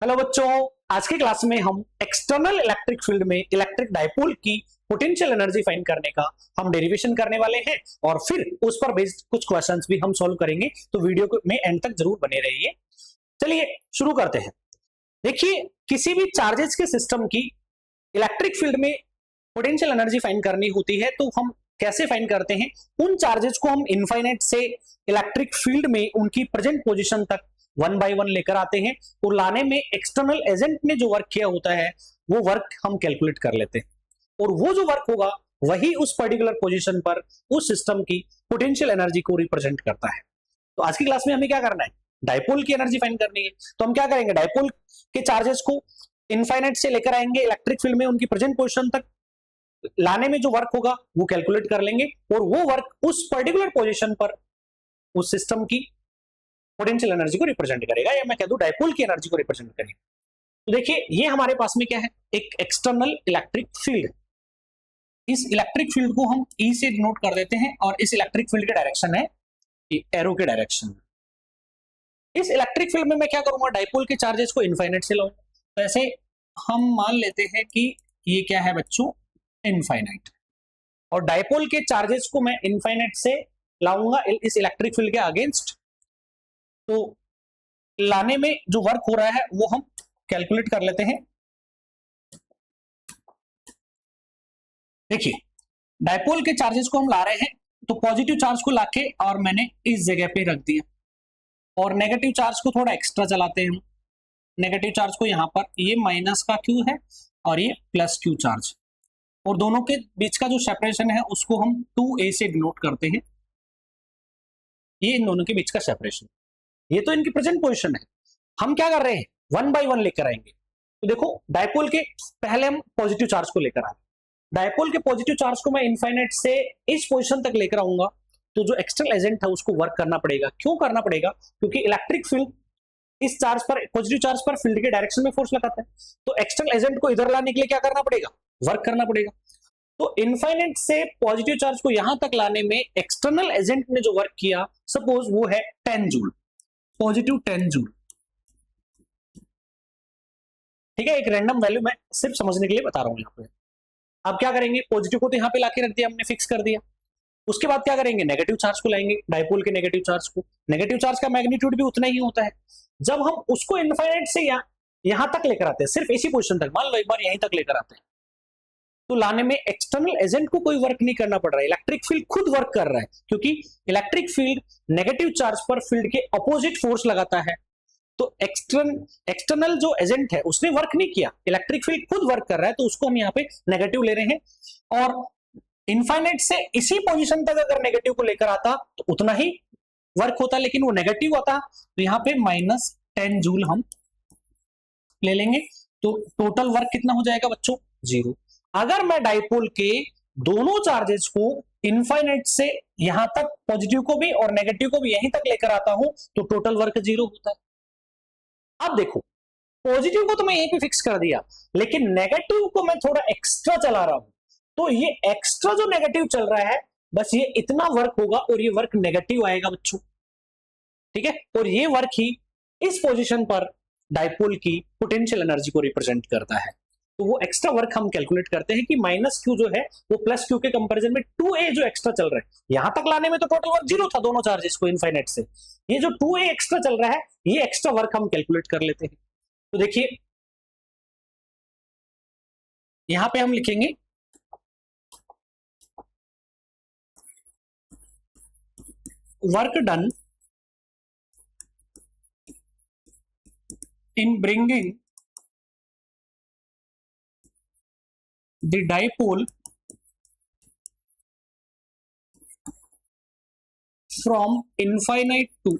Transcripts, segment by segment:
Hello बच्चों, आज की क्लास में हम एक्सटर्नल इलेक्ट्रिक फील्ड में इलेक्ट्रिक डायपोल की पोटेंशियल एनर्जी फाइंड करने का हम डेरिवेशन करने वाले हैं और फिर उस पर बेस्ड कुछ क्वेश्चंस भी हम सॉल्व करेंगे। तो वीडियो में एंड तक जरूर बने रहिए। चलिए शुरू करते हैं। देखिए, किसी भी चार्जेस के सिस्टम की इलेक्ट्रिक फील्ड में पोटेंशियल एनर्जी फाइंड करनी होती है तो हम कैसे फाइंड करते हैं। उन चार्जेस को हम इनफाइनाइट से इलेक्ट्रिक फील्ड में उनकी प्रेजेंट पोजीशन तक वन बाय वन लेकर आते हैं और लाने में एक्सटर्नल एजेंट ने जो वर्क किया होता है वो वर्क हम कैलकुलेट कर लेते हैं और वो जो वर्क होगा वही उस पर्टिकुलर पोजीशन पर उस सिस्टम की पोटेंशियल एनर्जी को रिप्रेजेंट करता है। तो आज की क्लास में हमें क्या करना है, डायपोल की एनर्जी फाइंड करनी है। तो हम क्या करेंगे, डायपोल के चार्जेस को इनफाइनाइट से लेकर आएंगे इलेक्ट्रिक फील्ड में उनकी प्रेजेंट पोजीशन तक लाने में जो वर्क होगा वो कैलकुलेट कर लेंगे और वो वर्क उस पर्टिकुलर पोजीशन पर उस सिस्टम की पोटेंशियल एनर्जी को रिप्रेजेंट करेगा, या मैं कह दूं डायपोल की एनर्जी को रिप्रेजेंट करेगा। तो देखिए, ये हमारे पास में क्या है, एक एक्सटर्नल इलेक्ट्रिक फील्ड। इस इलेक्ट्रिक फील्ड को हम ई से डिनोट कर देते हैं और इस इलेक्ट्रिक फील्ड के डायरेक्शन है एरो के डायरेक्शन में। इस इलेक्ट्रिक फील्ड में मैं क्या करूंगा, डायपोल के चार्जेस को इनफाइनाइट से लाऊंगा। तो ऐसे हम मान लेते हैं कि ये क्या है बच्चों, इनफाइनाइट, और डायपोल के चार्जेस को मैं इनफाइनाइट से लाऊंगा इस इलेक्ट्रिक फील्ड के अगेंस्ट। तो लाने में जो वर्क हो रहा है वो हम कैलकुलेट कर लेते हैं। देखिए, डायपोल के चार्जेस को हम ला रहे हैं तो पॉजिटिव चार्ज को लाके और मैंने इस जगह पे रख दिया और नेगेटिव चार्ज को थोड़ा एक्स्ट्रा चलाते हैं। नेगेटिव चार्ज को यहां पर, ये माइनस का क्यू है और ये प्लस क्यू चार्ज, और दोनों के बीच का जो सेपरेशन है उसको हम 2a से डिनोट करते हैं। ये इन दोनों के बीच का सेपरेशन, ये तो इनकी प्रेजेंट पोजीशन है। हम क्या कर रहे हैं, वन बाय वन लेकर आएंगे। तो देखो, डायपोल के पहले हम पॉजिटिव चार्ज को लेकर आए। डायपोल के पॉजिटिव चार्ज को मैं इनफाइनाइट से इस पोजीशन तक लेकर आऊंगा तो जो एक्सटर्नल एजेंट है उसको वर्क करना पड़ेगा। क्यों करना पड़ेगा, क्योंकि इलेक्ट्रिक फील्ड इस चार्ज पर, पॉजिटिव चार्ज पर फील्ड के डायरेक्शन में फोर्स लगाता है। तो एक्सटर्नल एजेंट को इधर लाने के लिए क्या करना पड़ेगा, वर्क करना पड़ेगा। तो इनफाइनाइट से पॉजिटिव चार्ज को यहां तक लाने में एक्सटर्नल एजेंट ने जो वर्क किया, सपोज वो है 10 जूल, पॉजिटिव 10 जूल। ठीक है, एक रैंडम वैल्यू मैं सिर्फ समझने के लिए बता रहा हूं यहाँ पे। अब क्या करेंगे, पॉजिटिव को तो यहाँ पे लाके रख दिया हमने, फिक्स कर दिया। उसके बाद क्या करेंगे, नेगेटिव चार्ज को लाएंगे, डायपोल के नेगेटिव चार्ज को। नेगेटिव चार्ज का मैग्नीट्यूड भी उतना ही होता है। जब हम उसको इनफाइनाइट से यहां तक लेकर आते हैं, सिर्फ इसी पोजीशन तक, मान लो एक बार यहीं तक लेकर आते हैं, तो लाने में एक्सटर्नल एजेंट को कोई वर्क नहीं करना पड़ रहा है, इलेक्ट्रिक फील्ड खुद वर्क कर रहा है, क्योंकि इलेक्ट्रिक फील्ड नेगेटिव चार्ज पर फील्ड के अपोजिट फोर्स लगाता है। तो एक्सटर्नल जो एजेंट है उसने वर्क नहीं किया, इलेक्ट्रिक फील्ड खुद वर्क कर रहा है, तो उसको हम यहाँ पे नेगेटिव ले रहे हैं। और इनफाइनाइट से इसी पोजीशन तक अगर नेगेटिव को लेकर आता तो उतना ही वर्क होता, लेकिन वो नेगेटिव आता, तो यहाँ पे -10 जूल हम ले लेंगे। तो टोटल वर्क कितना हो जाएगा बच्चों, 0। अगर मैं डायपोल के दोनों चार्जेस को इनफाइनाइट से यहां तक, पॉजिटिव को भी और नेगेटिव को भी यहीं तक लेकर आता हूं, तो टोटल वर्क 0 होता है। अब देखो, पॉजिटिव को तो मैं यहीं पे फिक्स कर दिया, लेकिन नेगेटिव को मैं थोड़ा एक्स्ट्रा चला रहा हूं, तो ये एक्स्ट्रा जो नेगेटिव चल रहा है, बस ये इतना वर्क होगा और ये वर्क नेगेटिव आएगा बच्चों। ठीक है, और ये वर्क ही इस पोजीशन पर डायपोल की पोटेंशियल एनर्जी को रिप्रेजेंट करता है। तो वो एक्स्ट्रा वर्क हम कैलकुलेट करते हैं कि माइनस क्यू जो है वो प्लस क्यू के कंपैरिजन में 2a जो एक्स्ट्रा चल रहा है, यहां तक लाने में तो टोटल वर्क 0 था दोनों चार्जेस को इनफाइनाइट से, ये जो 2a एक्स्ट्रा चल रहा है ये एक्स्ट्रा वर्क हम कैलकुलेट कर लेते हैं। तो देखिए, यहां पे हम लिखेंगे work done in bringing the dipole from infinite to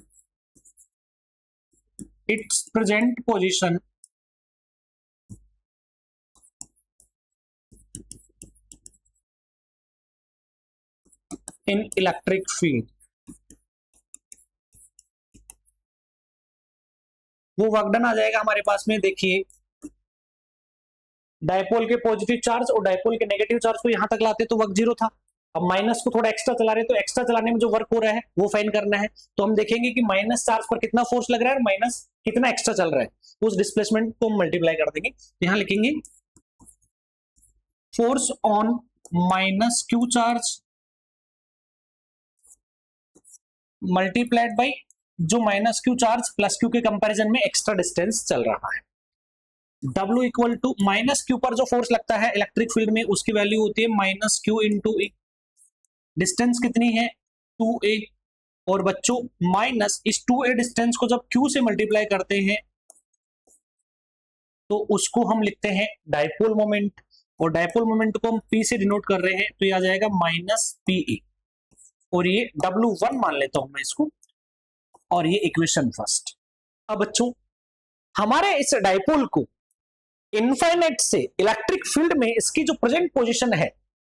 its present position in electric field। वो वर्क डन आ जाएगा हमारे पास में। देखिए, डायपोल के पॉजिटिव चार्ज और डायपोल के नेगेटिव चार्ज को यहां तक लाते तो वर्क 0 था, अब माइनस को थोड़ा एक्स्ट्रा चला रहे हैं, तो एक्स्ट्रा चलाने में जो वर्क हो रहा है वो फाइंड करना है। तो हम देखेंगे कि माइनस चार्ज पर कितना फोर्स लग रहा है और माइनस कितना एक्स्ट्रा चल रहा है, उस डिस्प्लेसमेंट को हम मल्टीप्लाई कर देंगे। यहां लिखेंगे force on minus q charge multiplied by जो minus q charge plus q के कंपैरिजन में एक्स्ट्रा डिस्टेंस चल रहा है। W equal to minus q पर जो फोर्स लगता है इलेक्ट्रिक फील्ड में उसकी वैल्यू होती है माइनस क्यू इंटू ए। डिस्टेंस कितनी है 2a, और बच्चों माइनस इस 2a डिस्टेंस को जब q से मल्टीप्लाई करते हैं तो उसको हम लिखते हैं डाइपोल मोमेंट, और डाइपोल मोमेंट को हम p से डिनोट कर रहे हैं, तो ये आ जाएगा माइनस pe, और ये W1 मान लेता हूं मैं इसको, और ये इक्वेशन फर्स्ट। अब बच्चों हमारे इस डाइपोल को इनफाइनाइट से इलेक्ट्रिक फील्ड में इसकी जो प्रेजेंट पोजीशन है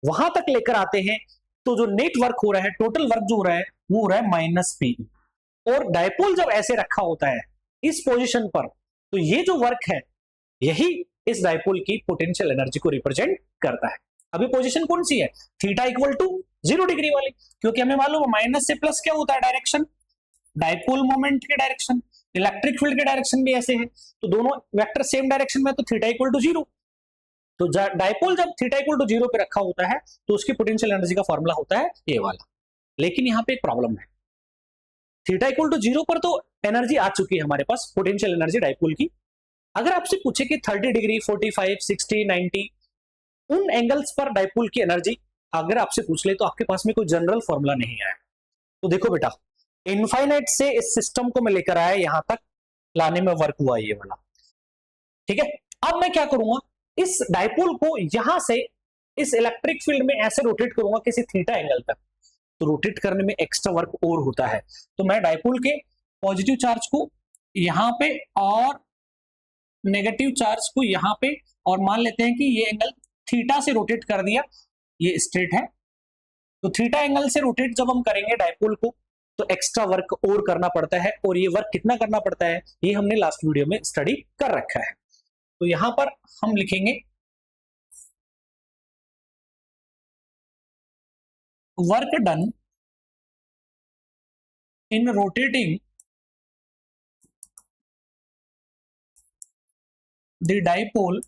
वहां तक लेकर आते हैं, तो जो नेट वर्क हो रहा है, टोटल वर्क जो हो रहा है वो हो रहा है माइनस पी। और डाइपोल जब ऐसे रखा होता है इस पोजीशन पर, तो ये जो वर्क है यही इस डाइपोल की पोटेंशियल एनर्जी को रिप्रेजेंट करता है। अभी पोजीशन कौन सी है, थीटा इक्वल टू 0 डिग्री वाली, क्योंकि हमें मालूम है माइनस से प्लस क्या होता है डायरेक्शन, डाइपोल मोमेंट के डायरेक्शन, इलेक्ट्रिक फील्ड के डायरेक्शन भी ऐसे है, तो दोनों वेक्टर सेम डायरेक्शन में, तो थीटा इक्वल टू 0। तो डाइपोल जब थीटा इक्वल टू 0 पे रखा होता है तो उसकी पोटेंशियल एनर्जी का फॉर्मूला होता है ये वाला। लेकिन यहाँ पे एक प्रॉब्लम है, थीटा इक्वल टू 0 पर तो एनर्जी आ चुकी है हमारे पास, पोटेंशियल एनर्जी डाइपोल की। अगर आपसे पूछे कि 30 डिग्री 45 60 90 उन एंगल्स पर डाइपोल की एनर्जी अगर आपसे पूछ ले, तो आपके पास में कोई जनरल फॉर्मूला नहीं आया। तो देखो बेटा, इनफाइनाइट से इस सिस्टम को मैं लेकर आया, यहां तक लाने में वर्क हुआ ये वाला, ठीक है। अब मैं क्या करूंगा, इस डाइपोल को यहां से इस इलेक्ट्रिक फील्ड में ऐसे रोटेट करूंगा किसी थीटा एंगल तक, तो रोटेट करने में एक्स्ट्रा वर्क और होता है। तो मैं डाइपोल के पॉजिटिव चार्ज को यहां पे और नेगेटिव चार्ज को यहां पे, और मान लेते हैं कि ये एंगल थीटा से रोटेट कर दिया, ये स्ट्रेट है, तो थीटा एंगल से रोटेट जब हम करेंगे डाइपोल को तो एक्स्ट्रा वर्क और करना पड़ता है, और ये वर्क कितना करना पड़ता है ये हमने लास्ट वीडियो में स्टडी कर रखा है। तो यहां पर हम लिखेंगे work done in rotating the dipole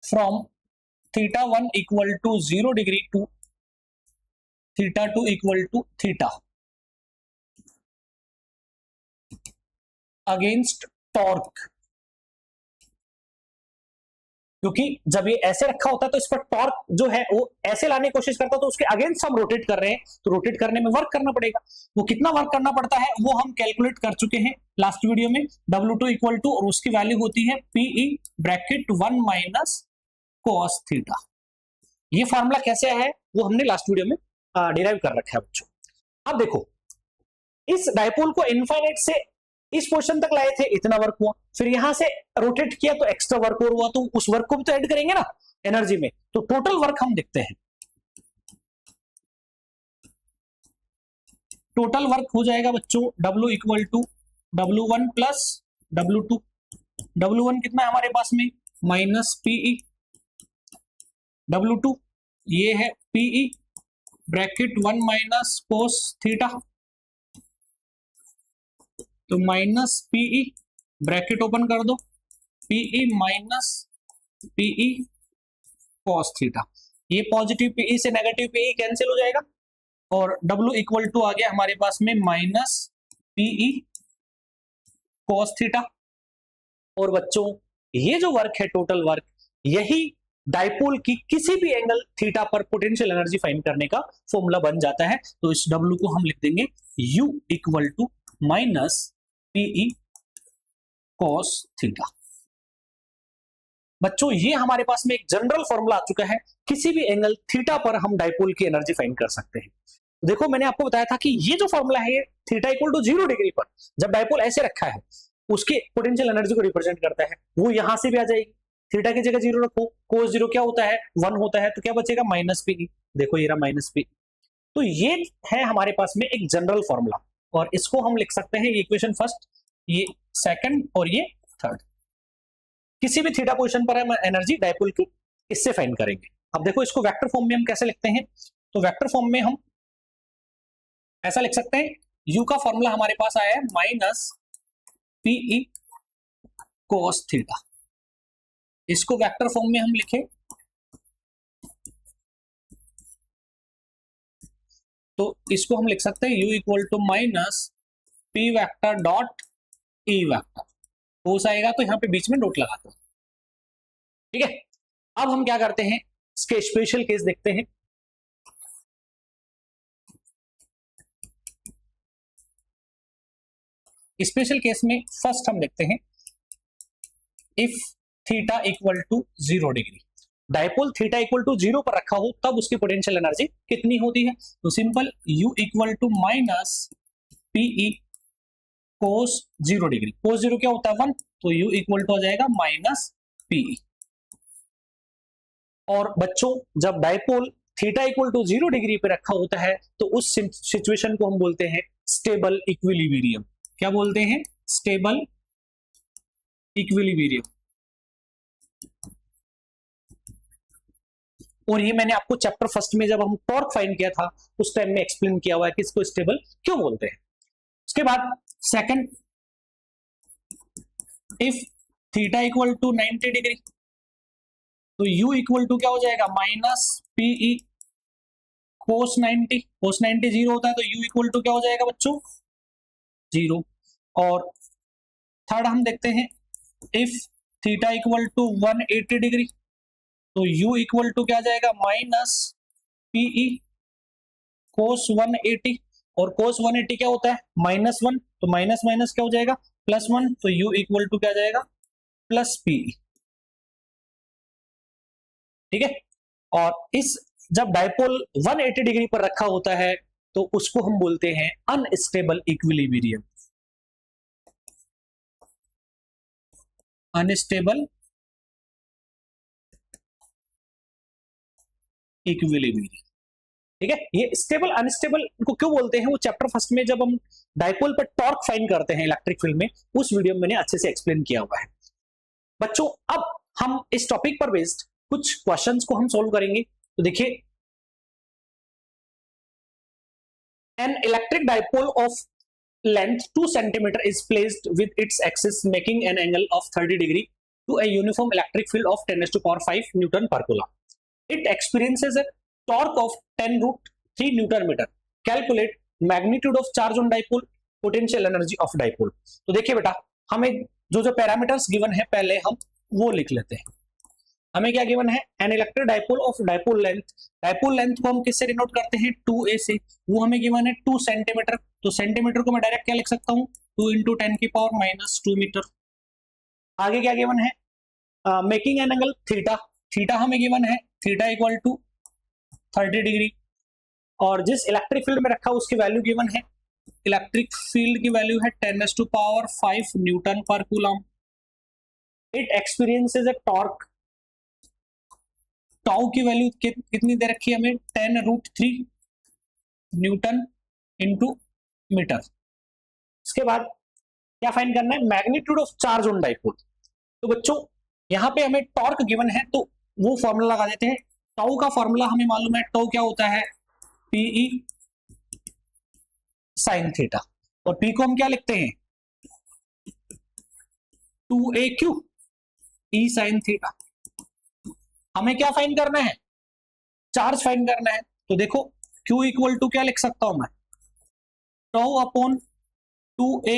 from theta 1 equal to 0 degree to theta 2 equal to theta against torque. क्योंकि जब ये ऐसे रखा होता है तो इस पर टॉर्क जो है वो ऐसे लाने की कोशिश करता है, तो उसके अगेंस्ट हम रोटेट कर रहे हैं, तो रोटेट करने में वर्क करना पड़ेगा। वो कितना वर्क करना पड़ता है वो हम कैलकुलेट कर चुके हैं लास्ट वीडियो में, W2 इक्वल टू, और उसकी वैल्यू होती है PE bracket 1 minus cos theta. ये फॉर्मूला कैसे है वो हमने लास्ट वीडियो में डिराइव कर रखा है बच्चों। अब देखो, इस डाइपोल को इनफाइनाइट से इस पोजीशन तक लाए थे, इतना वर्क हुआ, फिर यहां से रोटेट किया तो एक्स्ट्रा वर्क और हुआ, तो उस वर्क को भी तो ऐड करेंगे ना एनर्जी में। तो टोटल वर्क हम देखते हैं, टोटल वर्क हो जाएगा बच्चों W equal to W1 plus W2। W1 कितना है हमारे पास में माइनस PE, W2 ये है PE bracket 1 minus cos theta, तो माइनस PE ब्रैकेट ओपन कर दो, PE minus PE cos theta, ये पॉजिटिव PE से नेगेटिव PE कैंसिल हो जाएगा, और W इक्वल टू आ गया हमारे पास में माइनस PE cos थीटा। और बच्चों ये जो वर्क है टोटल वर्क, यही डाइपोल की किसी भी एंगल थीटा पर पोटेंशियल एनर्जी फाइंड करने का फॉर्मूला बन जाता है। तो इस W को हम लिख देंगे U equal to minus PE cos theta. बच्चों ये हमारे पास में एक जनरल फॉर्मूला आ चुका है, किसी भी एंगल थीटा पर हम डाइपोल की एनर्जी फाइंड कर सकते हैं। देखो मैंने आपको बताया था कि ये जो फॉर्मूला है ये थीटा इक्वल टू 0 डिग्री पर जब डाइपोल ऐसे रखा है उसके पोटेंशियल एनर्जी को रिप्रेजेंट करता है, वो यहां से भी आ जाएगी। थीटा की जगह 0 रखो, cos 0 क्या होता है 1 होता है, तो क्या बचेगा माइनस PE, देखो ये रहा माइनस PE। तो ये है हमारे पास में एक जनरल फॉर्मूला, और इसको हम लिख सकते हैं, ये इक्वेशन फर्स्ट, ये सेकंड और ये थर्ड। किसी भी थीटा पोजीशन पर है एनर्जी डाइपोल की इससे फाइंड करेंगे। अब देखो इसको वेक्टर फॉर्म में हम कैसे लिखते हैं, तो वेक्टर फॉर्म में हम ऐसा लिख सकते हैं, u का फॉर्मूला हमारे पास आया है माइनस पीई कोस थीटा। इसको वेक्टर फॉर्म में हम लिखें तो इसको हम लिख सकते हैं u equal to minus p vector dot e vector. Cos आएगा तो यहाँ पे बीच में डॉट लगाते हैं, ठीक है। अब हम क्या करते हैं, इसके स्पेशल केस देखते हैं। स्पेशल केस में फर्स्ट हम देखते हैं, if theta equal to 0 degree, dipole theta equal to 0 पर रखा हो तब उसकी पोटेंशियल एनर्जी कितनी होती है, तो simple u equal to minus PE cos 0 degree. Cos 0 क्या होता है 1, तो u इक्वल टू हो जाएगा माइनस पीई। और बच्चों जब dipole theta equal to 0 degree पे रखा होता है तो उस सिचुएशन को हम बोलते हैं स्टेबल इक्विलिब्रियम। क्या बोलते हैं, स्टेबल इक्विलिब्रियम। और ये मैंने आपको चैप्टर फर्स्ट में जब हम टॉर्क फाइंड किया था उस टाइम में एक्सप्लेन किया हुआ है कि इसको स्टेबल क्यों बोलते हैं। उसके बाद second, if theta equal to 90 degree, तो u इक्वल टू क्या हो जाएगा माइनस पीई कोस 90। कोस 90 0 होता है तो u इक्वल टू क्या हो जाएगा बच्चों 0। और थर्ड हम देखते हैं, if theta equal to 180 degree, तो u इक्वल टू क्या जाएगा माइनस पीई कोस 180। और कोस 180 क्या होता है -1, तो माइनस माइनस क्या हो जाएगा +1, तो u इक्वल टू क्या जाएगा प्लस पीई, ठीक है। और इस जब डायपोल 180 डिग्री पर रखा होता है तो उसको हम बोलते हैं अनस्टेबल इक्विलिब्रियम। अनस्टेबल इक्विलिब्रियम, ठीक है। ये स्टेबल अनस्टेबल को क्यों बोलते हैं वो चैप्टर फर्स्ट में जब हम डायपोल पर टॉर्क फाइंड करते हैं इलेक्ट्रिक फील्ड में उस वीडियो में मैंने अच्छे से एक्सप्लेन किया हुआ है। बच्चों अब हम इस टॉपिक पर बेस्ड कुछ क्वेश्चंस को हम सोल्व करेंगे। तो देखिए, an electric dipole of length 2 centimeter is placed with its axis making an angle of 30 degree to a uniform electric field of 10 to the power 5 Newton per coulomb. It experiences a torque of 10 root 3 Newton meter. Calculate magnitude of charge on dipole, potential energy of dipole. तो देखिए बेटा, हमें जो जो parameters given है पहले हम वो लिख लेते हैं। हमें क्या गिवन है, an electric dipole of dipole length. Dipole length को हम किससे डिनोट करते हैं 2a से, वो हमें गिवन है 2 सेंटीमीटर। तो सेंटीमीटर को मैं डायरेक्ट क्या लिख सकता हूँ 2 इंटू 10 की पावर -2 मीटर। आगे क्या गिवन है, making an angle theta. Theta हमें गिवन है थीटा इक्वल टू 30 डिग्री। और जिस इलेक्ट्रिक फील्ड में रखा उसकी वैल्यू गिवन है, इलेक्ट्रिक फील्ड की वैल्यू है 10 टू पावर 5 न्यूटन पर coulomb. It experiences a torque, tau की वैल्यू कितनी दे रखी है हमें 10 रूट 3 न्यूटन इंटू मीटर। इसके बाद क्या फाइंड करना है, magnitude of charge on dipole. तो बच्चों यहाँ पे हमें टॉर्क गिवन है तो वो फॉर्मूला लगा देते हैं। टाउ का फॉर्मूला हमें मालूम है, टाउ क्या होता है पीई साइन थीटा। और पी को हम क्या लिखते हैं 2aq ई साइन थीटा। हमें क्या फाइंड करना है, चार्ज फाइंड करना है। तो देखो Q इक्वल टू क्या लिख सकता हूं मैं टाउ अपॉन 2a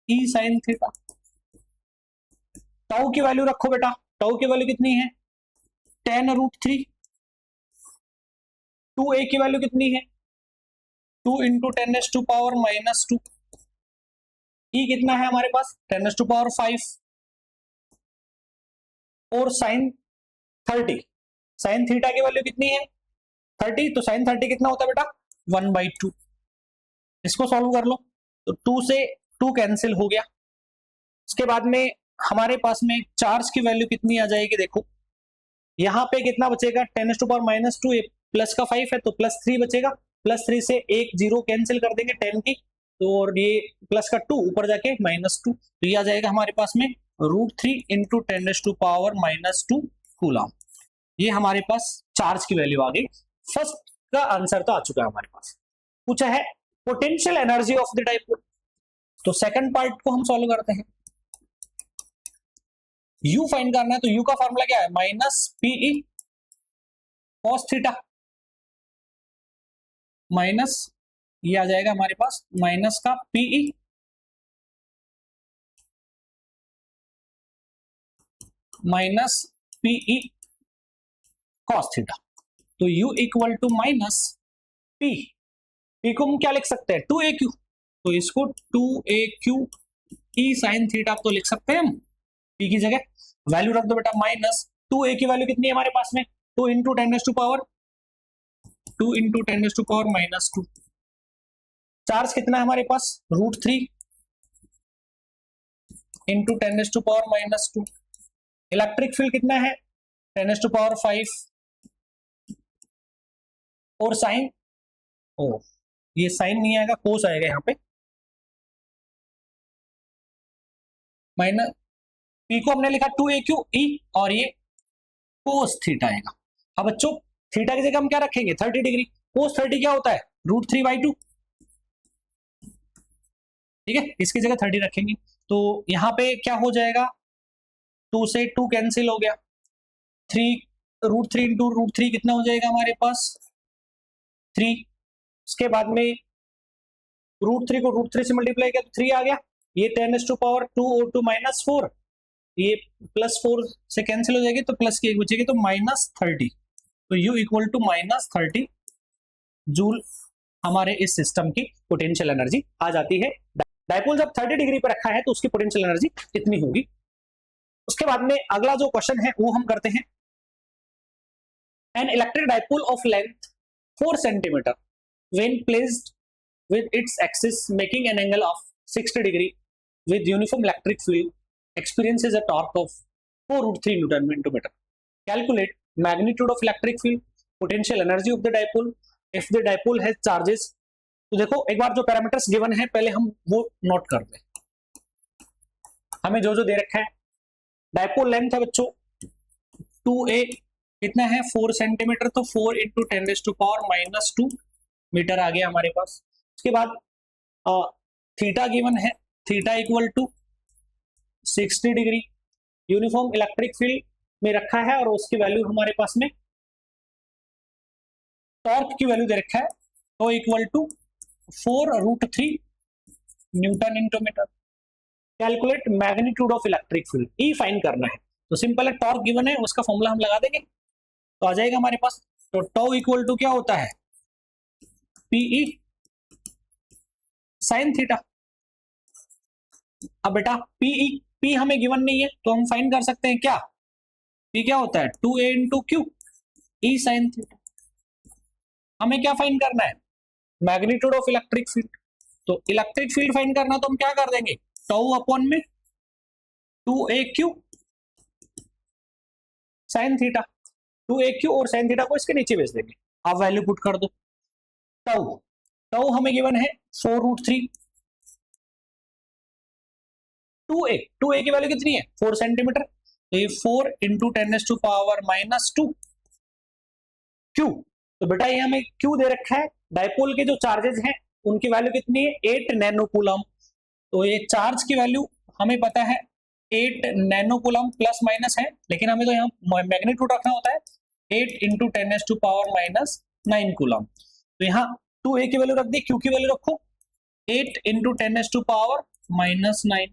ई साइन थीटा। टाउ की वैल्यू रखो बेटा, टाउ की वैल्यू कितनी है 10 रूट 3। 2a की वैल्यू कितनी है 2 इंटू 10 टू पावर -2। ई कितना है हमारे पास 10 टू पावर 5। और साइन 30, साइन थीटा की वैल्यू कितनी है 30, तो साइन 30 कितना होता है बेटा 1/2। इसको सॉल्व कर लो तो 2 से 2 कैंसिल हो गया। इसके बाद में हमारे पास में चार्ज की वैल्यू कितनी आ जाएगी, देखो यहाँ पे कितना बचेगा 10 टू पावर -2, ये प्लस का 5 है तो +3 बचेगा। +3 से एक 0 कैंसिल कर देंगे 10 की, तो और ये प्लस का 2 ऊपर जाके -2, तो ये आ जाएगा हमारे पास में √3 इंटू 10 टू पावर -2 कूलम। ये हमारे पास चार्ज की वैल्यू आ गई। फर्स्ट का आंसर तो आ चुका है हमारे पास। पूछा है potential energy of the dipole, तो सेकंड पार्ट को हम सॉल्व करते हैं। यू फाइंड करना है, तो यू का फॉर्मूला क्या है, minus PE cos theta, minus ये आ जाएगा हमारे पास माइनस का PE minus PE cos theta. तो u equal to minus P, P को हम क्या लिख सकते हैं, 2aq, तो इसको 2aq ई साइन थीटा तो लिख सकते हैं हम। p की जगह वैल्यू रख दो बेटा, माइनस 2a की वैल्यू कितनी है हमारे पास में, 2 into 10 to power minus 2। Charge कितना है हमारे पास, √3 into 10 to power minus 2। Electric field कितना है, 10 टू पावर 5 और साइन, ओ ये साइन नहीं आएगा, कोस आएगा यहाँ पे, माइनस पी को हमने लिखा 2aq ई और ये कोस थीटा आएगा। अब बच्चों थीटा की जगह हम क्या रखेंगे, 30 डिग्री। कोस 30 क्या होता है, √3/2, ठीक है, इसकी जगह 30 रखेंगे। तो यहाँ पे क्या हो जाएगा, 2 से 2 कैंसिल हो गया, 3 √3 इंटू √3 कितना हो जाएगा हमारे पास 3। उसके बाद में √3 को √3 से मल्टीप्लाई किया तो 3 आ गया, ये 10⁻2 और 2 -4, ये +4 से कैंसिल हो जाएगी तो प्लस की एक बचेगी, तो -30। तो U इक्वल टू -30 जूल हमारे इस सिस्टम की पोटेंशियल एनर्जी आ जाती है। डाइपोल जब 30 डिग्री पर रखा है तो उसकी पोटेंशियल एनर्जी कितनी होगी। उसके बाद में अगला जो क्वेश्चन है वो हम करते हैं, an electric dipole of length 4 centimetre when placed with its axis making an angle of 60 degree with uniform electric field experiences a torque of 4√3 Newton into meter. Calculate magnitude of electric field, potential energy of the dipole if the dipole has charges. तो देखो एक बार जो parameters given है पहले हम वो note कर लें। हमें जो जो दे रखा है, डाइपोल लेंथ है बच्चों 2a, कितना है 4 सेंटीमीटर, तो 4 इंटू 10⁻⁻2 मीटर आ गया हमारे पास। उसके बाद थीटा गिवन है, theta equal to 60 degree, uniform electric field में रखा है और उसकी वैल्यू हमारे पास में टॉर्क की वैल्यू दे रखा है, तो equal to 4√3 newton into metre. Calculate magnitude of electric field, E find करना है। तो सिंपल है, टॉर्क गिवन है उसका फॉर्मूला हम लगा देंगे तो आ जाएगा हमारे पास। तो टॉ इक्वल टू क्या होता है, पीई साइन थीटा। अब बेटा पी हमें गिवन नहीं है तो हम फाइंड कर सकते हैं क्या, पी क्या होता है 2a into Q E sine theta. हमें क्या फाइंड करना है, मैग्नीट्यूड ऑफ इलेक्ट्रिक फील्ड। तो इलेक्ट्रिक फील्ड फाइंड करना तो हम क्या कर देंगे, टाउ अपॉन में 2aq साइन थीटा, 2aq और साइन थीटा को इसके नीचे भेज देंगे। आप वैल्यू पुट कर दो, टाउ टाउ हमें गिवन है 4√3, 2a की वैल्यू कितनी है 4 सेंटीमीटर, तो ये 4 इंटू 10⁻⁻2 क्यू। तो बेटा ये हमें क्यू दे रखा है, डाइपोल के जो चार्जेस हैं उनकी वैल्यू कितनी है 8 नैनो कूलम। तो ये चार्ज की वैल्यू हमें पता है 8 नैनो कूलम प्लस माइनस है, लेकिन हमें तो यहाँ मैग्नीट्यूड रखना होता है 8 इंटू 10⁻⁹ कूलम। तो यहाँ 2a की वैल्यू रख दी, क्यू की वैल्यू रखो 8 इंटू 10⁻⁹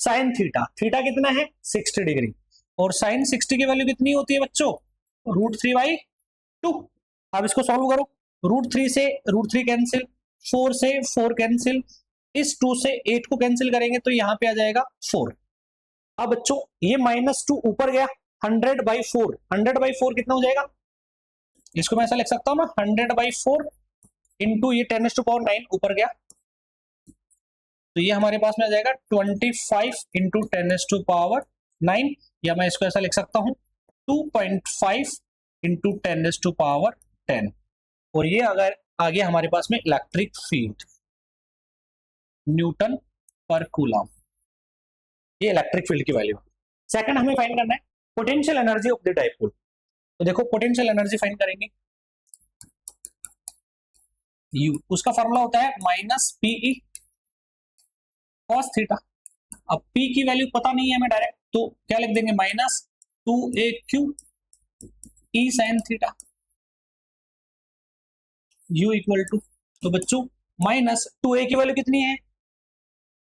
साइन थीटा, थीटा कितना है 60 डिग्री, और साइन 60 की वैल्यू कितनी होती है बच्चों √3/2। अब इसको सॉल्व करो, √3 से √3 कैंसिल, 4 से 4 कैंसिल, इस 2 से 8 को कैंसिल करेंगे तो यहाँ पे आ जाएगा 4। अब बच्चों ये -2 ऊपर गया, 100/4, 100/4 कितना हो जाएगा, इसको मैं ऐसा लिख सकता हूँ ना 100/4 इंटू ये 10⁻⁹ ऊपर गया, तो ये हमारे पास में आ जाएगा 25 इंटू 10⁻⁹, या मैं इसको ऐसा लिख सकता हूँ 2.5 इंटू 10⁻⁻, और ये अगर आगे हमारे पास में इलेक्ट्रिक फील्ड न्यूटन पर कूलम, ये इलेक्ट्रिक फील्ड की वैल्यू। सेकंड हमें फाइंड करना है potential energy of the dipole. तो देखो पोटेंशियल एनर्जी फाइंड करेंगे, U उसका फॉर्मूला होता है माइनस पीई कॉस थीटा। अब P की वैल्यू पता नहीं है हमें डायरेक्ट, तो क्या लिख देंगे minus 2AQ E sine theta U equal to, तो बच्चों माइनस 2A की वैल्यू कितनी है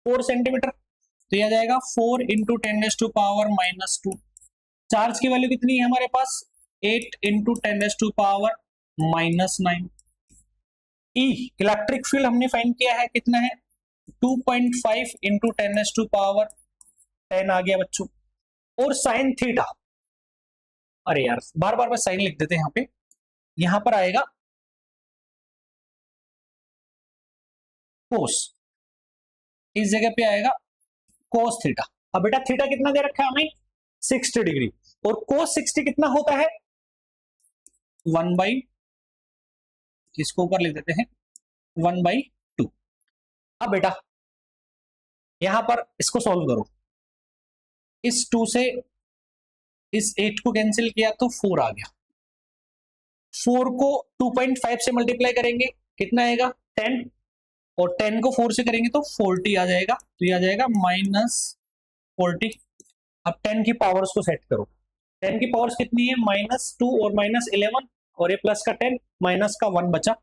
4 सेंटीमीटर, तो यह जाएगा 4 इंटू 10⁻⁻²। चार्ज की वैल्यू कितनी है हमारे पास 8 इंटू 10⁻⁻9। ई इलेक्ट्रिक फील्ड हमने फाइंड किया है, कितना है 2.5 इंटू 10⁻10 आ गया बच्चों। और साइन थीटा, अरे यार बार बार साइन लिख देते हैं यहाँ पे, यहां पर आएगा कोस, इस जगह पे आएगा कोस थीटा। अब बेटा थीटा कितना दे रखा है हमें 60 डिग्री, और कोस 60 कितना होता है 1/, इसको ऊपर लिख देते हैं 1/2। अब बेटा यहां पर इसको सॉल्व करो, इस 2 से इस 8 को कैंसिल किया तो 4 आ गया, 4 को 2.5 से मल्टीप्लाई करेंगे कितना आएगा 10, और 10 को 4 से करेंगे तो 40 आ जाएगा, तो ये आ जाएगा -40। अब 10 की पावर्स को सेट करो, 10 की पावर्स कितनी है -2 और -11, और ये प्लस का 10 माइनस का 1 बचा,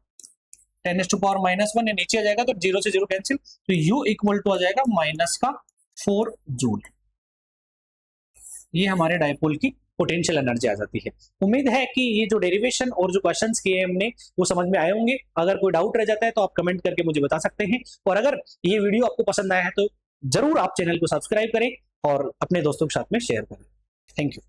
10⁻⁻1 ये नीचे आ जाएगा तो 0 से 0 कैंसिल, तो U इक्वल टू आ जाएगा -4 जूल। ये हमारे डायपोल की पोटेंशियल एनर्जी आ जाती है। उम्मीद है कि ये जो डेरिवेशन और जो क्वेश्चंस किए हमने वो समझ में आए होंगे। अगर कोई डाउट रह जाता है तो आप कमेंट करके मुझे बता सकते हैं, और अगर ये वीडियो आपको पसंद आया है तो जरूर आप चैनल को सब्सक्राइब करें और अपने दोस्तों के साथ में शेयर करें। Thank you.